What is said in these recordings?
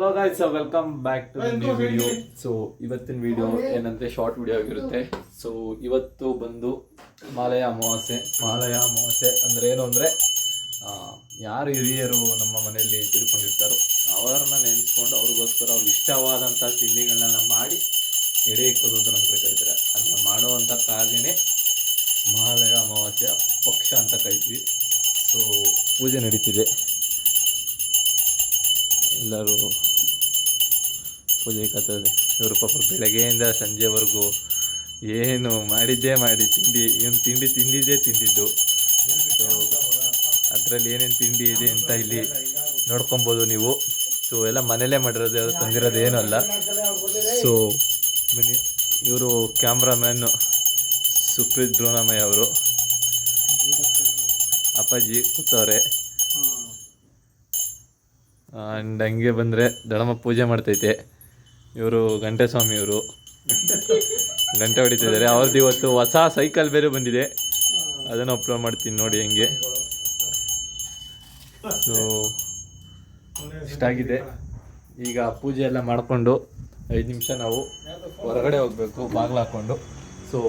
Hello guys, welcome back to new video. So ಇವತ್ತಿನ video ಏನಂದ್ರೆ short video ಆಗಿರುತ್ತೆ. So ಇವತ್ತು ಬಂದು ಮಾಲಯ ಅಮಾವಾಸ್ಯೆ ಅಂದ್ರೆ ಏನು ಅಂದರೆ ಯಾರು ಹಿರಿಯರು ನಮ್ಮ ಮನೆಯಲ್ಲಿ ತಿಳ್ಕೊಂಡಿರ್ತಾರೋ ಅವರನ್ನ ನೆನೆಸ್ಕೊಂಡು ಅವ್ರಿಗೋಸ್ಕರ ಅವ್ರಿಗೆ ಇಷ್ಟವಾದಂಥ ತಿಂಡಿಗಳನ್ನ ಮಾಡಿ ಎಡೆ ಇಕ್ಕೋದು ಅಂತ ನಮ್ಮ ಕಡೆ ಕರೀತಾರೆ. ಅದನ್ನ ಮಾಡುವಂಥ ಕಾರ್ಯನೇ ಮಹಾಲಯ ಅಮಾವಾಸ್ಯೆ ಪಕ್ಷ ಅಂತ ಕರಿತೀವಿ. ಸೊ ಪೂಜೆ ನಡೀತಿದೆ, ಎಲ್ಲರೂ ಪೂಜೆ ಕತ್ತದೆ. ಇವರು ಪಾಪ ಬೆಳಗ್ಗೆಯಿಂದ ಸಂಜೆವರೆಗೂ ಏನು ಮಾಡಿದ್ದೇ ಮಾಡಿ ತಿಂದಿದ್ದು. ಸೊ ಅದರಲ್ಲಿ ಏನೇನು ತಿಂಡಿ ಇದೆ ಅಂತ ಇಲ್ಲಿ ನೋಡ್ಕೊಬೋದು ನೀವು. ಸೊ ಎಲ್ಲ ಮನೇಲೇ ಮಾಡಿರೋದು, ಯಾವುದು ತಂದಿರೋದು ಏನೂ ಅಲ್ಲ. ಸೊ ಬನ್ನಿ, ಇವರು ಕ್ಯಾಮ್ರಾಮ್ಯಾನ್ ಸುಪ್ರೀತ್ ದ್ರೋಣಮಯ್ಯ ಅವರು, ಅಪ್ಪಾಜಿ ಕೂತವ್ರೆ. ಆ್ಯಂಡ್ ಹಂಗೆ ಬಂದರೆ ದಳಮ್ಮ ಪೂಜೆ ಮಾಡ್ತೈತೆ. ಇವರು ಗಂಟೆ ಸ್ವಾಮಿಯವರು ಗಂಟೆ ಹೊಡಿತಿದ್ದಾರೆ. ಅವ್ರದ್ದು ಇವತ್ತು ಹೊಸ ಸೈಕಲ್ ಬೇರೆ ಬಂದಿದೆ, ಅದನ್ನು ಅಪ್ಲೋಡ್ ಮಾಡ್ತೀನಿ ನೋಡಿ ಹೆಂಗೆ. ಸೊ ಇಷ್ಟಾಗಿದೆ. ಈಗ ಪೂಜೆ ಎಲ್ಲ ಮಾಡಿಕೊಂಡು 5 ನಿಮಿಷ ನಾವು ಹೊರಗಡೆ ಹೋಗಬೇಕು ಬಾಗಿಲು ಹಾಕ್ಕೊಂಡು. ಸೊ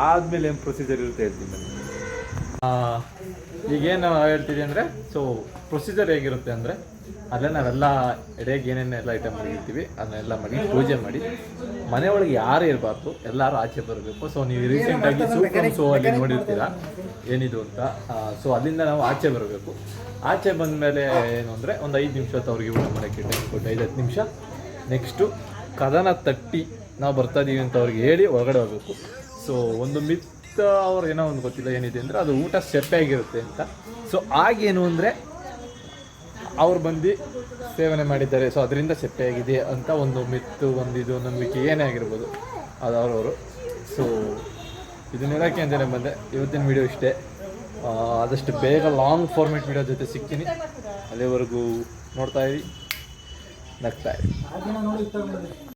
ಆದಮೇಲೆ ಏನು ಪ್ರೊಸೀಜರ್ ಇರುತ್ತೆ ಹೇಳ್ತೀನಿ ನಾನು. ಈಗೇನು ಹೇಳ್ತಿದ್ದೆ ಅಂದರೆ, ಸೊ ಪ್ರೊಸೀಜರ್ ಹೇಗಿರುತ್ತೆ ಅಂದರೆ, ಅಲ್ಲೇ ನಾವೆಲ್ಲ ಎಡೆಗೆ ಏನೇನೆಲ್ಲ ಐಟಮ್ ಮಾಡಿರ್ತೀವಿ ಅದನ್ನೆಲ್ಲ ಮಾಡಿ ಪೂಜೆ ಮಾಡಿ ಮನೆ ಒಳಗೆ ಯಾರು ಇರಬಾರ್ದು, ಎಲ್ಲರೂ ಆಚೆ ಬರಬೇಕು. ಸೊ ನೀವು ರೀಸೆಂಟಾಗಿ ಸೂಪರ್ ಶೋ ಅಲ್ಲಿ ನೋಡಿರ್ತೀರ ಏನಿದು ಅಂತ. ಸೊ ಅಲ್ಲಿಂದ ನಾವು ಆಚೆ ಬರಬೇಕು. ಆಚೆ ಬಂದ ಮೇಲೆ ಏನು ಅಂದರೆ ಒಂದು 5 ನಿಮಿಷ ಅವ್ರಿಗೆ ಊಟ ಮಾಡೋಕ್ಕೆ ಟೈಮ್ ಕೊಟ್ಟು 5-10 ನಿಮಿಷ. ನೆಕ್ಸ್ಟು ಕದನ ತಟ್ಟಿ ನಾವು ಬರ್ತಾಯಿದ್ದೀವಿ ಅಂತ ಅವ್ರಿಗೆ ಹೇಳಿ ಹೊರಗಡೆ ಹೋಗಬೇಕು. ಸೊ ಒಂದು ಅವ್ರು ಏನೋ ಒಂದು ಗೊತ್ತಿಲ್ಲ ಏನಿದೆ ಅಂದರೆ, ಅದು ಊಟ ಸೆಪ್ಪೆ ಆಗಿರುತ್ತೆ ಅಂತ. ಸೊ ಆಗೇನು ಅಂದರೆ ಅವ್ರು ಬಂದು ಸೇವನೆ ಮಾಡಿದ್ದಾರೆ, ಸೊ ಅದರಿಂದ ಸೆಪ್ಪೆ ಆಗಿದೆ ಅಂತ ಒಂದು ಇದು ನಂಬಿಕೆ ಏನೇ ಆಗಿರ್ಬೋದು ಅದು ಅವ್ರವರು. ಸೊ ಇದನ್ನ ಹೇಳೋಕ್ಕೆ ಅಂತಲೇ ಬಂದೆ. ಇವತ್ತಿನ ವಿಡಿಯೋ ಇಷ್ಟೇ. ಆದಷ್ಟು ಬೇಗ ಲಾಂಗ್ ಫಾರ್ಮೇಟ್ ವಿಡಿಯೋ ಜೊತೆ ಸಿಗ್ತೀನಿ. ಅಲ್ಲಿವರೆಗೂ ನೋಡ್ತಾ ಇರಿ, ನಗ್ತಾ ಇರಿ.